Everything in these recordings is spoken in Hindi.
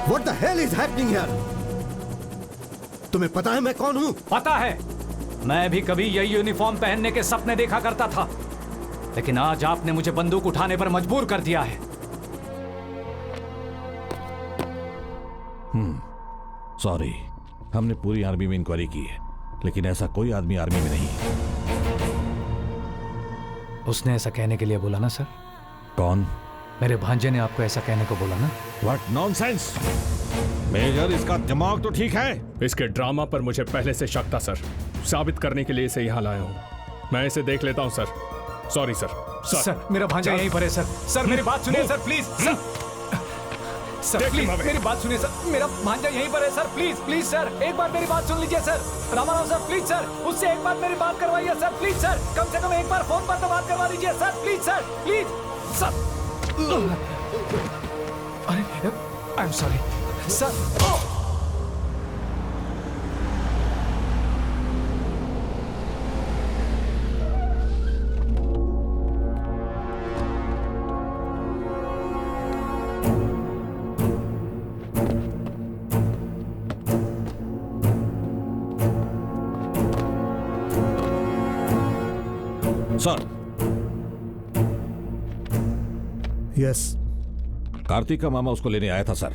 What the hell is happening here? तुम्हें पता है मैं कौन हूं? पता है। मैं भी कभी यही यूनिफॉर्म पहनने के सपने देखा करता था, लेकिन आज आपने मुझे बंदूक उठाने पर मजबूर कर दिया है। सॉरी, हमने पूरी आर्मी में इंक्वायरी की है, लेकिन ऐसा कोई आदमी आर्मी में नहीं है। उसने ऐसा कहने के लिए बोला ना सर? कौन? मेरे भांजे ने आपको ऐसा कहने को बोला ना? What nonsense! मेजर, इसका दिमाग तो ठीक है। इसके ड्रामा पर मुझे पहले से शक था सर। साबित करने के लिए इसे यहाँ लाया हूँ। मैं इसे देख लेता हूँ सर। Sorry sir. सर मेरा भांजा यहीं पर है सर। सर मेरी बात सुनिए sir, please sir. Sir please मेरी बात सुनिए सर, मेरा भांजा यहीं पर है सर। प्लीज प्लीज सर, एक बार मेरी बात सुन लीजिए sir. Ramarao sir, please sir, उससे एक बार मेरी बात करवाइए सर। प्लीज सर, कम से कम एक बार फोन पर तो बात करवा दीजिए sir. Please sir, please sir. अरे I am sorry sir. Sir. Yes. Kartik का मामा उसको लेने आया था sir.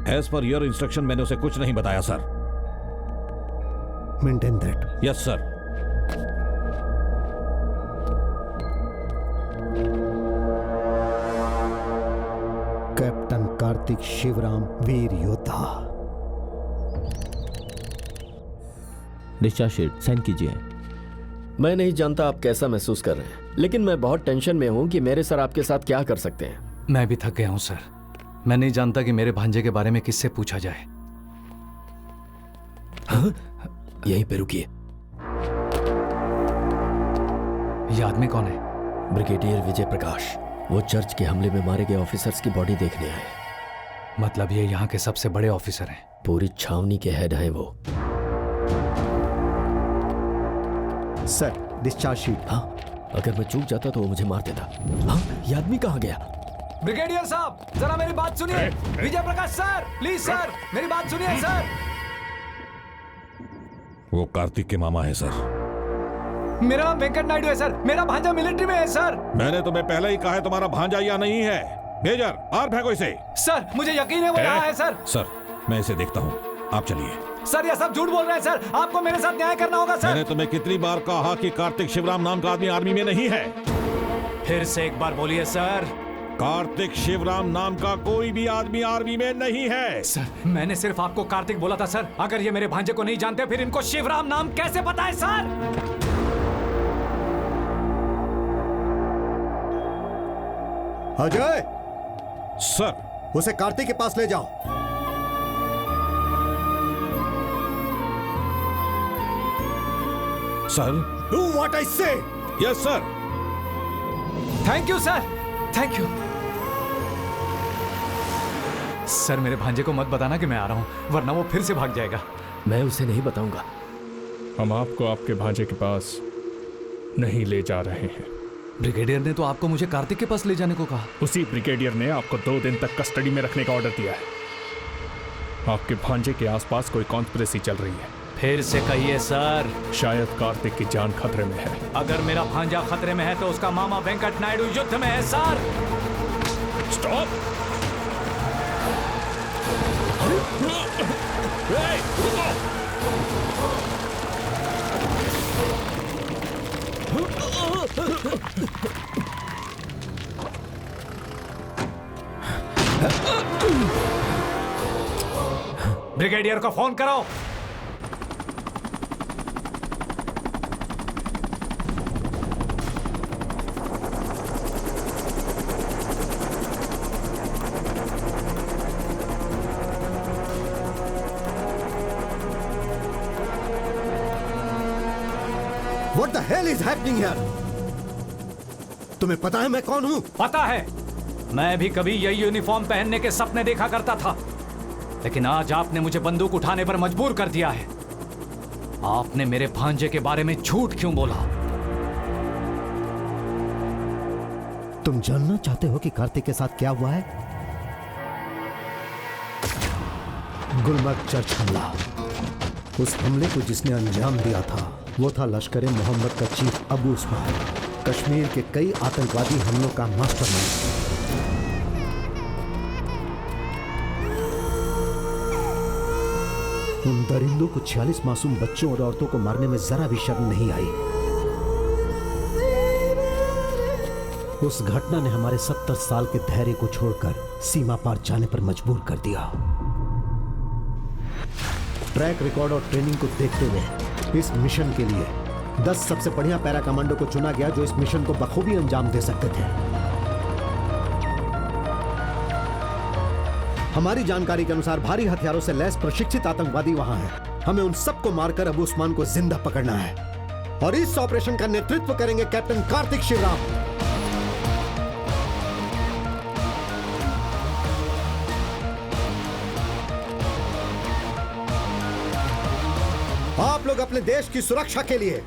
As per your instruction मैंने उसे कुछ नहीं बताया sir. Maintain that. Yes sir. Captain Kartik Shivram, वीर योद्धा। डिस्चार्ज शीट साइन कीजिए। मैं नहीं जानता आप कैसा महसूस कर रहे हैं, लेकिन मैं बहुत टेंशन में हूं कि मेरे सर आपके साथ क्या कर सकते हैं। मैं भी थक गया हूं सर। मैं नहीं जानता कि मेरे भांजे के बारे में किससे पूछा जाए। हाँ? यहीं पे रुकिए। ये आदमी कौन है? ब्रिगेडियर विजय प्रकाश। वो चर्च के हमले में मारे गए ऑफिसर्स की बॉडी देखने आए। मतलब ये यहाँ के सबसे बड़े ऑफिसर हैं? पूरी छावनी के हेड हैं वो। Sir, discharge sheet. हाँ, अगर मैं चूक जाता तो वो मुझे मार देता। हाँ, ये आदमी कहाँ गया? ब्रिगेडियर साहब, जरा मेरी बात सुनिए। Vijay Prakash sir, please sir, मेरी बात सुनिए सर। वो कार्तिक के मामा है सर। मेरा नाम वेंकट नायडू है सर। मेरा भांजा मिलिट्री में है सर। मैंने तुम्हें पहले ही कहा है तुम्हारा भांजा या नहीं है। मेजर, और फेंको इसे। सर मुझे यकीन है वो यहाँ है सर। सर मैं इसे देखता हूँ, आप चलिए। सर ये सब झूठ बोल रहे हैं सर। आपको मेरे साथ न्याय करना होगा सर। मैंने तुम्हें कितनी बार कहा कि कार्तिक शिवराम नाम का आदमी आर्मी में नहीं है। फिर से एक बार बोलिए सर। कार्तिक शिवराम नाम का कोई भी आदमी आर्मी में नहीं है। सर मैंने सिर्फ आपको कार्तिक बोला था सर। अगर ये मेरे भांजे को नहीं जानते फिर इनको शिवराम नाम कैसे पता है सर? अजय, सर। उसे कार्तिक के पास ले जाओ। सर। डू व्हाट आई से। Yes sir. Thank you sir, thank you. Sir मेरे भांजे को मत बताना कि मैं आ रहा हूं, वरना वो फिर से भाग जाएगा। मैं उसे नहीं बताऊंगा। हम आपको आपके भांजे के पास नहीं ले जा रहे हैं। ब्रिगेडियर ने तो आपको मुझे कार्तिक के पास ले जाने को कहा। उसी ब्रिगेडियर ने आपको 2 दिन तक कस्टडी में रखने का ऑर्डर दिया है। आपके भांजे के आसपास कोई कॉन्स्पिरेसी चल रही है। फिर से कहिए सर। शायद कार्तिक की जान खतरे में है। अगर मेरा भांजा खतरे में है तो उसका मामा वेंकट नायडू युद्ध में है सर। स्टॉप। ब्रिगेडियर को फोन करो। What the hell is happening here? तुम्हें पता है मैं कौन हूं? पता है। मैं भी कभी यही यूनिफॉर्म पहनने के सपने देखा करता था, लेकिन आज आपने मुझे बंदूक उठाने पर मजबूर कर दिया है। आपने मेरे भांजे के बारे में झूठ क्यों बोला? तुम जानना चाहते हो कि कार्तिक के साथ क्या हुआ है? गुलमर्ग चर्च हमला। उस हमले को जिसने अंजाम दिया था वो था लश्कर मोहम्मद का चीफ अबू उस्मान, कश्मीर के कई आतंकवादी हमलों का मास्टरमाइंड। उन दरिंदों को 46 मासूम बच्चों और औरतों को मारने में जरा भी शर्म नहीं आई। उस घटना ने हमारे 70 साल के धैर्य को छोड़कर सीमा पार जाने पर मजबूर कर दिया। ट्रैक रिकॉर्ड और ट्रेनिंग को देखते हुए इस मिशन के लिए 10 सबसे बढ़िया पैरा कमांडो को चुना गया जो इस मिशन को बखूबी अंजाम दे सकते थे। हमारी जानकारी के अनुसार भारी हथियारों से लैस प्रशिक्षित आतंकवादी वहां हैं। हमें उन सबको मारकर अबू उस्मान को जिंदा पकड़ना है और इस ऑपरेशन का नेतृत्व करेंगे कैप्टन कार्तिक शिवराम। आप लोग अपने देश की सुरक्षा के लिए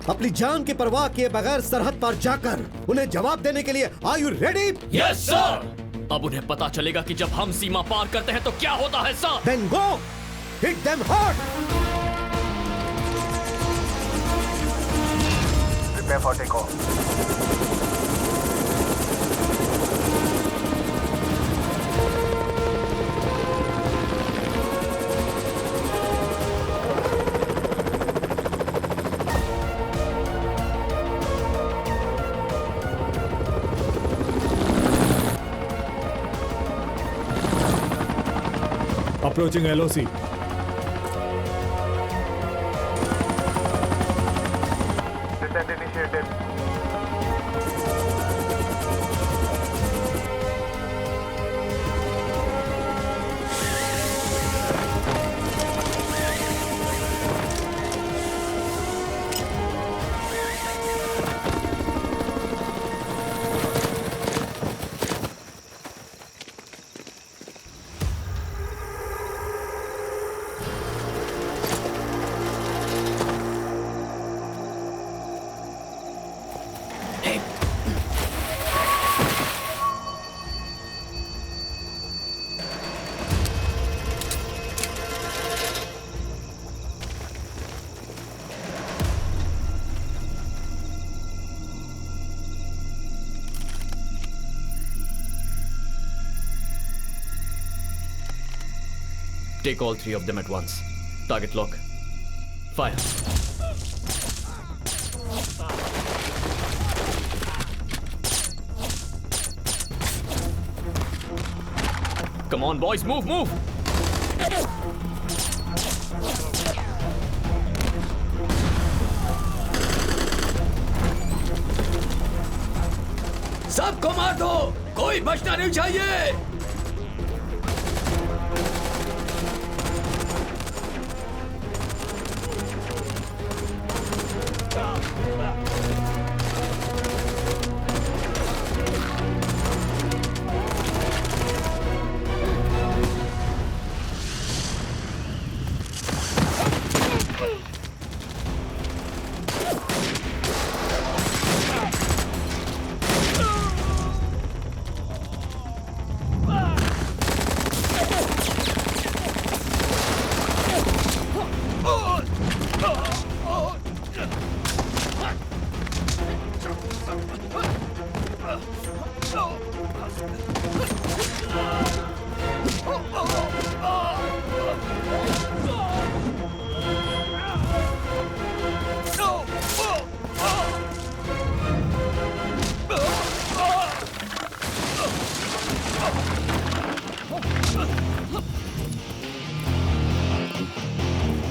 अपनी जान की परवाह किए बगैर सरहद पार जाकर उन्हें जवाब देने के लिए are you ready? Yes sir. अब उन्हें पता चलेगा कि जब हम सीमा पार करते हैं तो क्या होता है sir. Then go, hit them hard. Prepare for takeoff. Approaching LOC. Descent initiated. Take all 3 of them at once. Target lock. Fire. Come on, boys, move, move! सबको मार दो, कोई बचना नहीं चाहिए।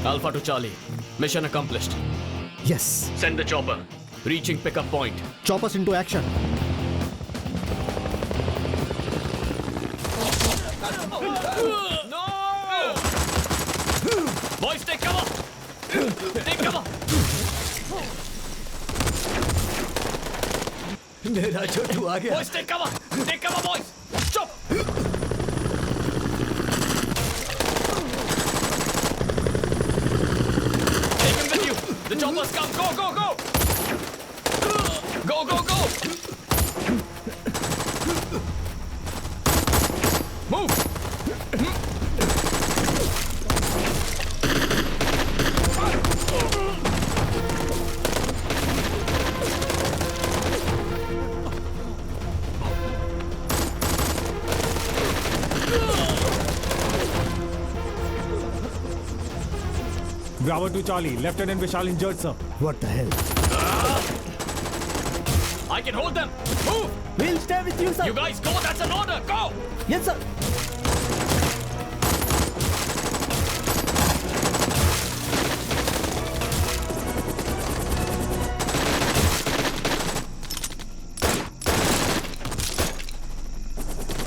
Alpha to Charlie. Mission accomplished. Yes. Send the chopper. Reaching pickup point. Chop us into action. No! Boys, take cover! Take cover! मेरा छोटू आ गया। Boys, take cover! Take cover, boys! Stop! Take him with you! The choppers come! Go, go, go! Go, go, go! Move! Bravo to Charlie. Lieutenant Vishal injured, sir. What the hell? I can hold them. Move. We'll stay with you, sir. You guys go. That's an order. Go. Yes, sir.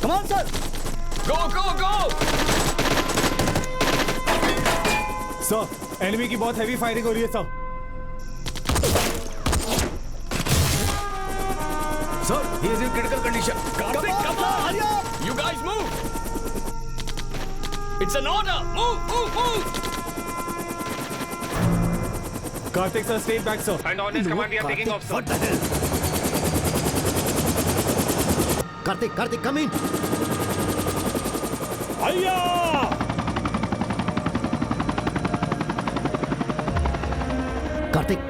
Come on, sir. Go, go, go. Sir, enemy की बहुत heavy firing हो रही है, sir. Sir, he is in critical condition. Karthik, come on. You guys move. It's an order. Move, move, move. Karthik, sir, stay back, sir. And on his command, we are taking off, sir. What the hell? Karthik, come in.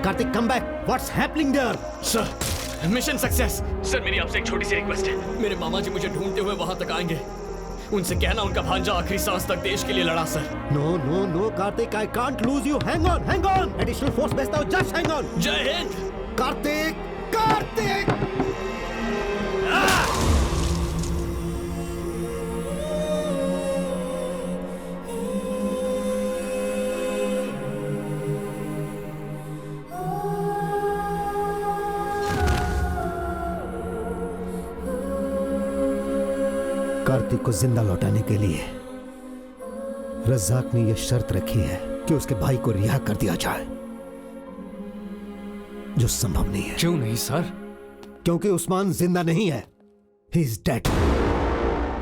Karthik, come back. What's happening there? Sir mission success. Sir मेरी आपसे एक छोटी सी रिक्वेस्ट है। मेरे मामा जी मुझे ढूंढते हुए वहां तक आएंगे। उनसे कहना उनका भांजा आखिरी सांस तक देश के लिए लड़ा sir. No, Karthik, I can't lose you. Hang on. Additional force भेजता हूँ. Just hang on. जय हिंद। Karthik. कार्तिक को जिंदा लौटाने के लिए रज्जाक ने यह शर्त रखी है कि उसके भाई को रिहा कर दिया जाए, जो संभव नहीं है। क्यों नहीं, सर? क्योंकि उस्मान जिंदा नहीं है। He is dead.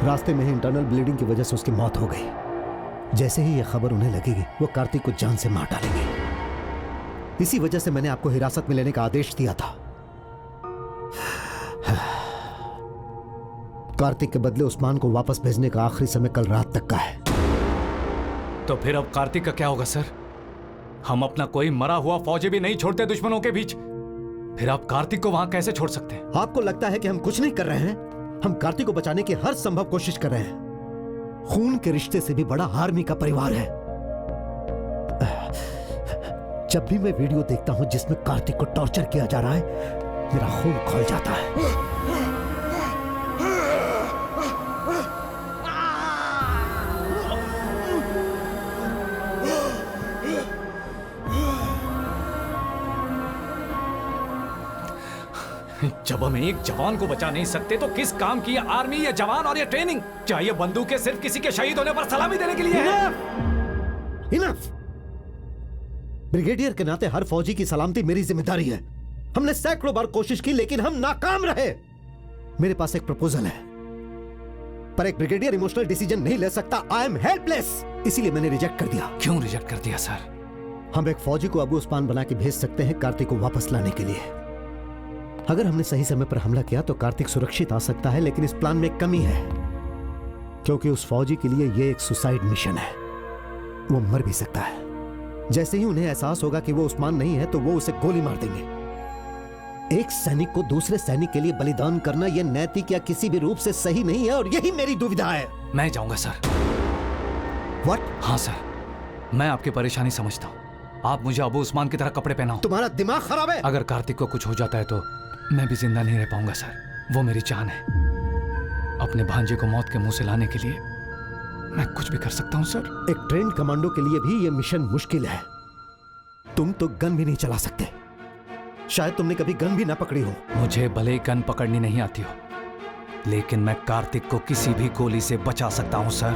रास्ते में ही इंटरनल ब्लीडिंग की वजह से उसकी मौत हो गई। जैसे ही यह खबर उन्हें लगेगी, वो कार्तिक को जान से मार डालेंगे। इसी वजह से मैंने आपको हिरासत में लेने का आदेश दिया था। कार्तिक के बदले उस्मान को वापस भेजने का आखिरी समय कल रात तक का है। तो फिर अब कार्तिक का क्या होगा, सर? हम अपना कोई मरा हुआ फौजी भी नहीं छोड़ते दुश्मनों के बीच। फिर आप कार्तिक को वहां कैसे छोड़ सकते हैं? आपको लगता है कि हम कुछ नहीं कर रहे हैं? हम कार्तिक को बचाने की हर संभव कोशिश कर रहे हैं। खून के रिश्ते से भी बड़ा आर्मी का परिवार है। जब भी मैं वीडियो देखता हूं जिसमें कार्तिक को टॉर्चर किया जा रहा है, मेरा खून खौल जाता है। जब हम एक जवान को बचा नहीं सकते तो किस काम की ये आर्मी, ये जवान और ये ट्रेनिंग? क्या ये बंदूकें सिर्फ किसी के शहीद होने पर सलामी देने के लिए है? इनफ! ब्रिगेडियर के नाते हर फौजी की सलामती मेरी जिम्मेदारी है। हमने सैकड़ों बार कोशिश की लेकिन हम नाकाम रहे। मेरे पास एक प्रपोजल है, पर एक ब्रिगेडियर इमोशनल डिसीजन नहीं ले सकता। आई एम हेल्पलेस, इसीलिए मैंने रिजेक्ट कर दिया। क्यों रिजेक्ट कर दिया, सर? हम एक फौजी को अबू उस्मान बना के भेज सकते हैं कार्तिक को वापस लाने के लिए। अगर हमने सही समय पर हमला किया तो कार्तिक सुरक्षित आ सकता है, लेकिन इस प्लान में कमी है, क्योंकि उस फौजी के लिए यह एक सुसाइड मिशन है। वो मर भी सकता है। जैसे ही उन्हें एहसास होगा कि वो उस्मान नहीं है तो वो उसे गोली मार देंगे। एक सैनिक को दूसरे सैनिक के लिए बलिदान करना यह नैतिक या किसी भी रूप से सही नहीं है, और यही मेरी दुविधा है। मैं जाऊंगा, सर। व्हाट? हाँ सर, मैं आपकी परेशानी समझता हूँ। आप मुझे अबू उस्मान की तरह कपड़े पहनाओ। तुम्हारा दिमाग खराब है। अगर कार्तिक को कुछ हो जाता है तो मैं भी जिंदा नहीं रह पाऊंगा, सर। वो मेरी जान है। अपने भांजे को मौत के मुंह से लाने के लिए मैं कुछ भी कर सकता हूं, सर। एक ट्रेंड कमांडो के लिए भी यह मिशन मुश्किल है। तुम तो गन भी नहीं चला सकते। शायद तुमने कभी गन भी ना पकड़ी हो। मुझे भले गन पकड़नी नहीं आती हो, लेकिन मैं कार्तिक को किसी भी गोली से बचा सकता हूं, सर।